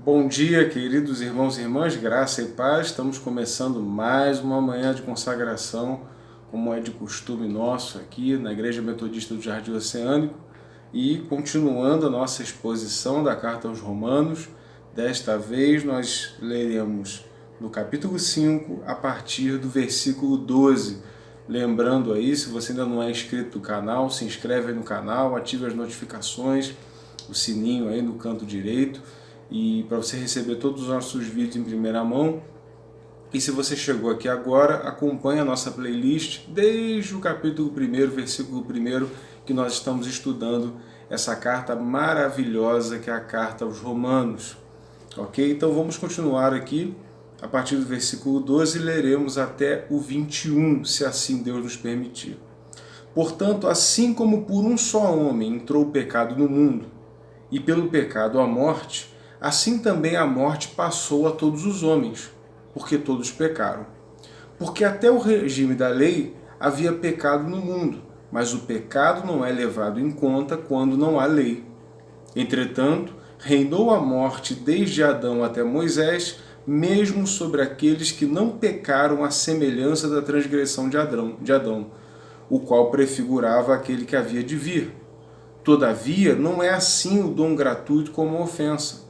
Bom dia, queridos irmãos e irmãs, graça e paz. Estamos começando mais uma manhã de consagração, como é de costume nosso aqui na Igreja Metodista do Jardim Oceânico, e continuando a nossa exposição da Carta aos Romanos. Desta vez nós leremos no capítulo 5, a partir do versículo 12. Lembrando aí, se você ainda não é inscrito no canal, se inscreve aí no canal, ative as notificações, o sininho aí no canto direito, e para você receber todos os nossos vídeos em primeira mão. E se você chegou aqui agora, acompanhe a nossa playlist desde o capítulo 1, versículo 1, que nós estamos estudando essa carta maravilhosa que é a Carta aos Romanos. Ok? Então vamos continuar aqui a partir do versículo 12 e leremos até o 21, se assim Deus nos permitir. Portanto, assim como por um só homem entrou o pecado no mundo, e pelo pecado a morte, assim também a morte passou a todos os homens, porque todos pecaram. Porque até o regime da lei havia pecado no mundo, mas o pecado não é levado em conta quando não há lei. Entretanto, reinou a morte desde Adão até Moisés, mesmo sobre aqueles que não pecaram à semelhança da transgressão de Adão, o qual prefigurava aquele que havia de vir. Todavia, não é assim o dom gratuito como a ofensa.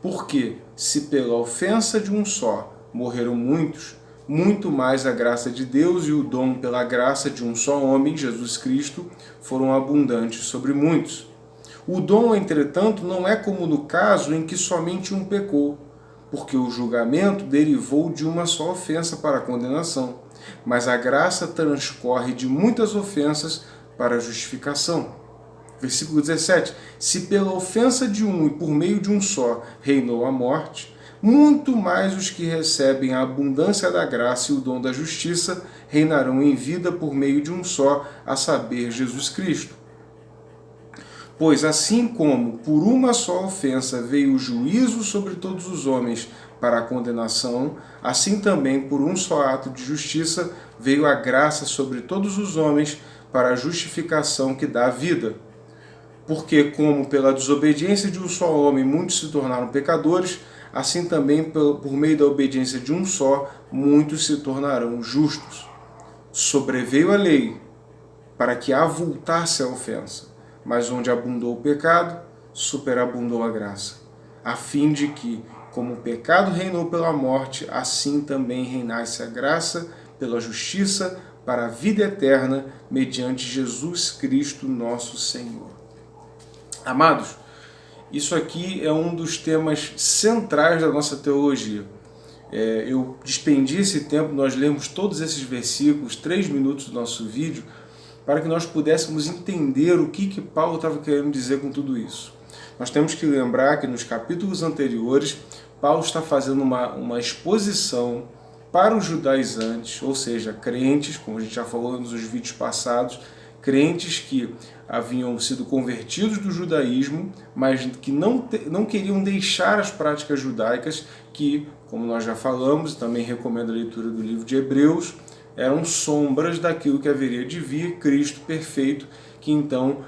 Porque, se pela ofensa de um só morreram muitos, muito mais a graça de Deus e o dom pela graça de um só homem, Jesus Cristo, foram abundantes sobre muitos. O dom, entretanto, não é como no caso em que somente um pecou, porque o julgamento derivou de uma só ofensa para a condenação, mas a graça transcorre de muitas ofensas para a justificação. Versículo 17. Se pela ofensa de um e por meio de um só reinou a morte, muito mais os que recebem a abundância da graça e o dom da justiça reinarão em vida por meio de um só, a saber, Jesus Cristo. Pois assim como por uma só ofensa veio o juízo sobre todos os homens para a condenação, assim também por um só ato de justiça veio a graça sobre todos os homens para a justificação que dá a vida. Porque como pela desobediência de um só homem muitos se tornaram pecadores, assim também por meio da obediência de um só, muitos se tornarão justos. Sobreveio a lei para que avultasse a ofensa, mas onde abundou o pecado, superabundou a graça, a fim de que, como o pecado reinou pela morte, assim também reinasse a graça pela justiça para a vida eterna, mediante Jesus Cristo nosso Senhor. Amados, isso aqui é um dos temas centrais da nossa teologia. Eu despendi esse tempo, nós lemos todos esses versículos, 3 minutos do nosso vídeo, para que nós pudéssemos entender o que Paulo estava querendo dizer com tudo isso. Nós temos que lembrar que nos capítulos anteriores, Paulo está fazendo uma exposição para os judaizantes, ou seja, crentes, como a gente já falou nos vídeos passados, crentes que haviam sido convertidos do judaísmo, mas que não queriam deixar as práticas judaicas, que, como nós já falamos, e também recomendo a leitura do livro de Hebreus, eram sombras daquilo que haveria de vir, Cristo perfeito, que então,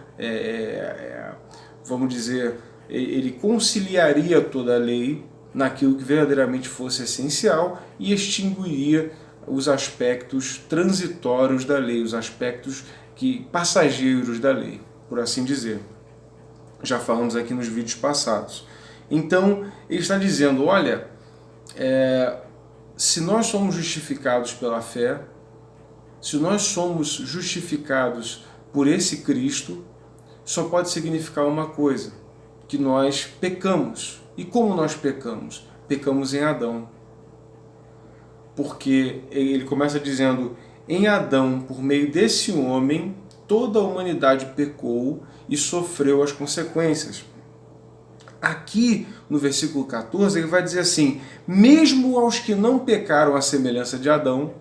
vamos dizer, ele conciliaria toda a lei naquilo que verdadeiramente fosse essencial e extinguiria os aspectos transitórios da lei, os aspectos passageiros da lei, por assim dizer. Já falamos aqui nos vídeos passados. Então, ele está dizendo, olha, se nós somos justificados pela fé, se nós somos justificados por esse Cristo, só pode significar uma coisa, que nós pecamos. E como nós pecamos? Pecamos em Adão. Porque ele começa dizendo, em Adão, por meio desse homem, toda a humanidade pecou e sofreu as consequências. Aqui, no versículo 14, ele vai dizer assim, mesmo aos que não pecaram à semelhança de Adão,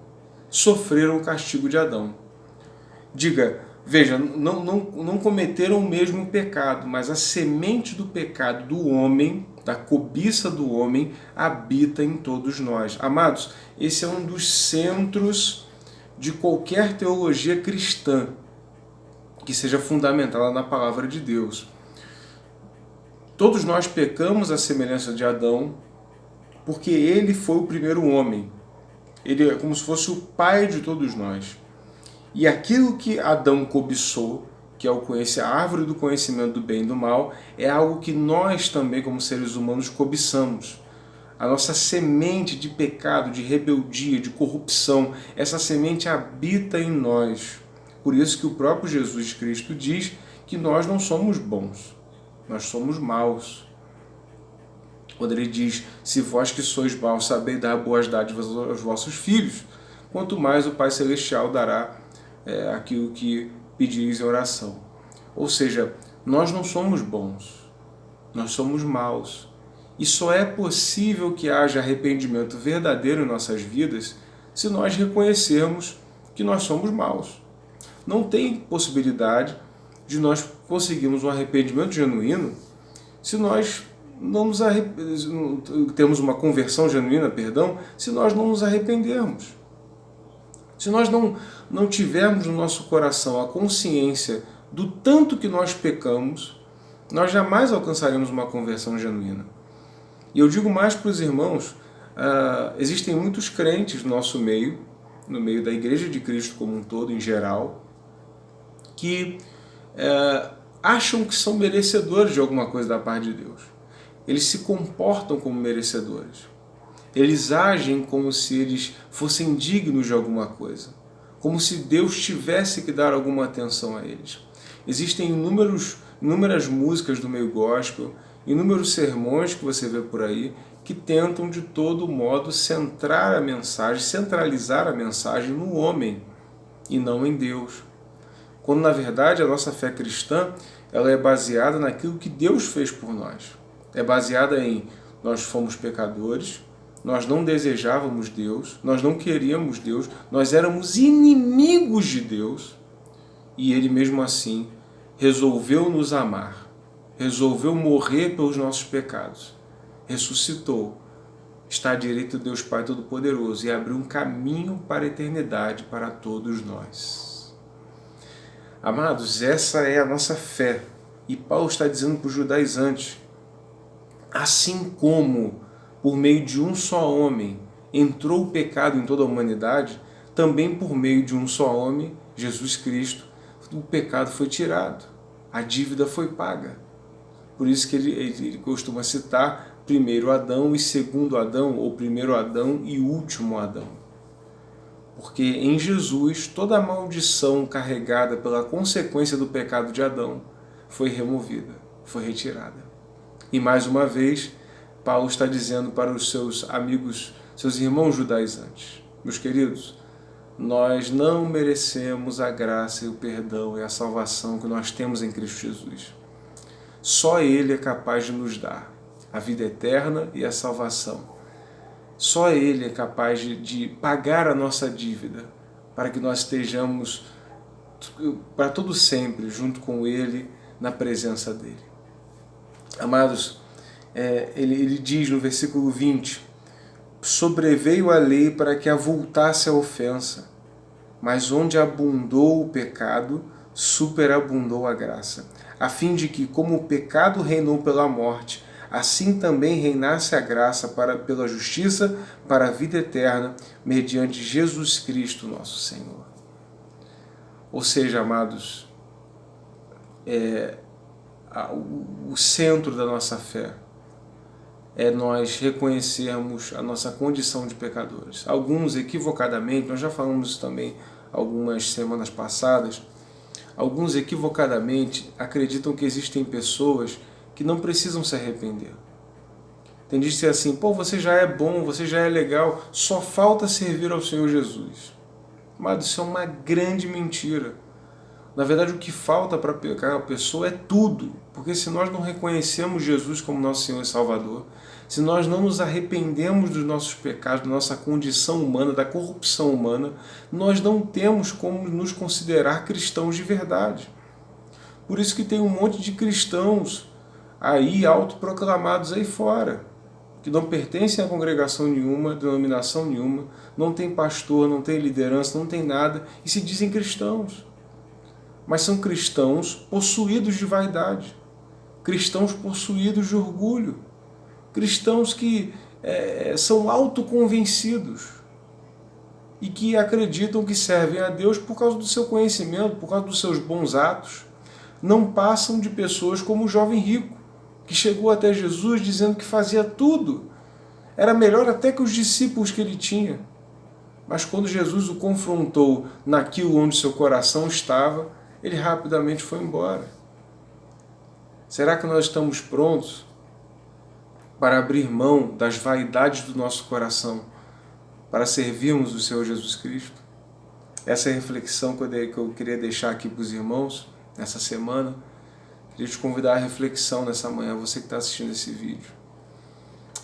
sofreram o castigo de Adão. Diga, veja, não cometeram o mesmo pecado, mas a semente do pecado do homem, da cobiça do homem, habita em todos nós. Amados, esse é um dos centros de qualquer teologia cristã que seja fundamentada na palavra de Deus. Todos nós pecamos à semelhança de Adão, porque ele foi o primeiro homem. Ele é como se fosse o pai de todos nós. E aquilo que Adão cobiçou, que é a árvore do conhecimento do bem e do mal, é algo que nós também, como seres humanos, cobiçamos. A nossa semente de pecado, de rebeldia, de corrupção, essa semente habita em nós. Por isso que o próprio Jesus Cristo diz que nós não somos bons, nós somos maus. Quando ele diz, se vós que sois maus sabeis dar boas dádivas aos vossos filhos, quanto mais o Pai Celestial dará aquilo que pedis em oração. Ou seja, nós não somos bons, nós somos maus. E só é possível que haja arrependimento verdadeiro em nossas vidas se nós reconhecermos que nós somos maus. Não tem possibilidade de nós conseguirmos um arrependimento genuíno se nós não temos uma conversão genuína, se nós não nos arrependermos. Se nós não tivermos no nosso coração a consciência do tanto que nós pecamos, nós jamais alcançaremos uma conversão genuína. E eu digo mais para os irmãos, existem muitos crentes no nosso meio, no meio da Igreja de Cristo como um todo, em geral, que acham que são merecedores de alguma coisa da parte de Deus. Eles se comportam como merecedores. Eles agem como se eles fossem dignos de alguma coisa, como se Deus tivesse que dar alguma atenção a eles. Existem inúmeras músicas do meio gospel, inúmeros sermões que você vê por aí, que tentam de todo modo centralizar a mensagem no homem e não em Deus. Quando na verdade a nossa fé cristã ela é baseada naquilo que Deus fez por nós. É baseada em nós fomos pecadores, nós não desejávamos Deus, nós não queríamos Deus, nós éramos inimigos de Deus e Ele mesmo assim resolveu nos amar, resolveu morrer pelos nossos pecados, ressuscitou, está à direita de Deus Pai Todo-Poderoso e abriu um caminho para a eternidade para todos nós. Amados, essa é a nossa fé. E Paulo está dizendo para os judaizantes, assim como por meio de um só homem entrou o pecado em toda a humanidade, também por meio de um só homem, Jesus Cristo, o pecado foi tirado, a dívida foi paga. Por isso que ele costuma citar primeiro Adão e segundo Adão, ou primeiro Adão e último Adão. Porque em Jesus toda a maldição carregada pela consequência do pecado de Adão foi removida, foi retirada. E mais uma vez, Paulo está dizendo para os seus amigos, seus irmãos judaizantes, meus queridos, nós não merecemos a graça e o perdão e a salvação que nós temos em Cristo Jesus. Só Ele é capaz de nos dar a vida eterna e a salvação. Só Ele é capaz de pagar a nossa dívida para que nós estejamos para todo sempre junto com Ele na presença dEle. Amados, ele diz no versículo 20, sobreveio a lei para que avultasse a ofensa, mas onde abundou o pecado, superabundou a graça, a fim de que, como o pecado reinou pela morte, assim também reinasse a graça pela justiça para a vida eterna, mediante Jesus Cristo nosso Senhor. Ou seja, amados, o centro da nossa fé é nós reconhecermos a nossa condição de pecadores. Alguns equivocadamente, nós já falamos isso também algumas semanas passadas, alguns equivocadamente acreditam que existem pessoas que não precisam se arrepender. Tem de dizer assim, você já é bom, você já é legal, só falta servir ao Senhor Jesus. Mas isso é uma grande mentira. Na verdade, o que falta para pecar a pessoa é tudo, porque se nós não reconhecemos Jesus como nosso Senhor e Salvador, se nós não nos arrependemos dos nossos pecados, da nossa condição humana, da corrupção humana, nós não temos como nos considerar cristãos de verdade. Por isso que tem um monte de cristãos aí autoproclamados aí fora, que não pertencem a congregação nenhuma, denominação nenhuma, não tem pastor, não tem liderança, não tem nada, e se dizem cristãos. Mas são cristãos possuídos de vaidade, cristãos possuídos de orgulho, cristãos que são autoconvencidos e que acreditam que servem a Deus por causa do seu conhecimento, por causa dos seus bons atos. Não passam de pessoas como o jovem rico, que chegou até Jesus dizendo que fazia tudo. Era melhor até que os discípulos que ele tinha. Mas quando Jesus o confrontou naquilo onde seu coração estava, ele rapidamente foi embora. Será que nós estamos prontos para abrir mão das vaidades do nosso coração para servirmos o Senhor Jesus Cristo? Essa é a reflexão que eu queria deixar aqui para os irmãos nessa semana. Queria te convidar à reflexão nessa manhã, você que está assistindo esse vídeo.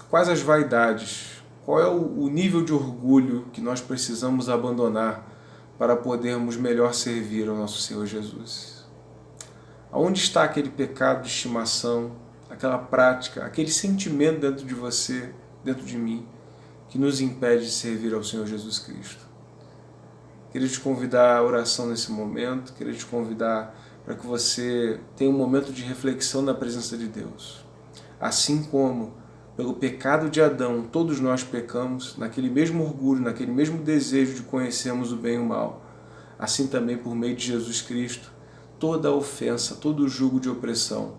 Quais as vaidades? Qual é o nível de orgulho que nós precisamos abandonar para podermos melhor servir ao nosso Senhor Jesus? Aonde está aquele pecado de estimação, aquela prática, aquele sentimento dentro de você, dentro de mim, que nos impede de servir ao Senhor Jesus Cristo? Queria te convidar à oração nesse momento, queria te convidar para que você tenha um momento de reflexão na presença de Deus. Assim como pelo pecado de Adão, todos nós pecamos, naquele mesmo orgulho, naquele mesmo desejo de conhecermos o bem e o mal. Assim também, por meio de Jesus Cristo, toda ofensa, todo jugo de opressão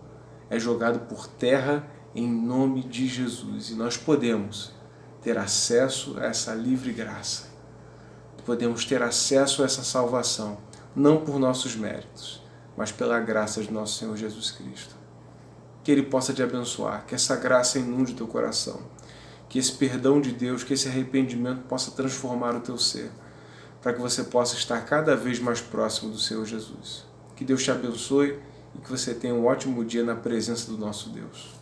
é jogado por terra em nome de Jesus. E nós podemos ter acesso a essa livre graça. Podemos ter acesso a essa salvação, não por nossos méritos, mas pela graça de nosso Senhor Jesus Cristo. Que Ele possa te abençoar, que essa graça inunde teu coração, que esse perdão de Deus, que esse arrependimento possa transformar o teu ser, para que você possa estar cada vez mais próximo do Senhor Jesus. Que Deus te abençoe e que você tenha um ótimo dia na presença do nosso Deus.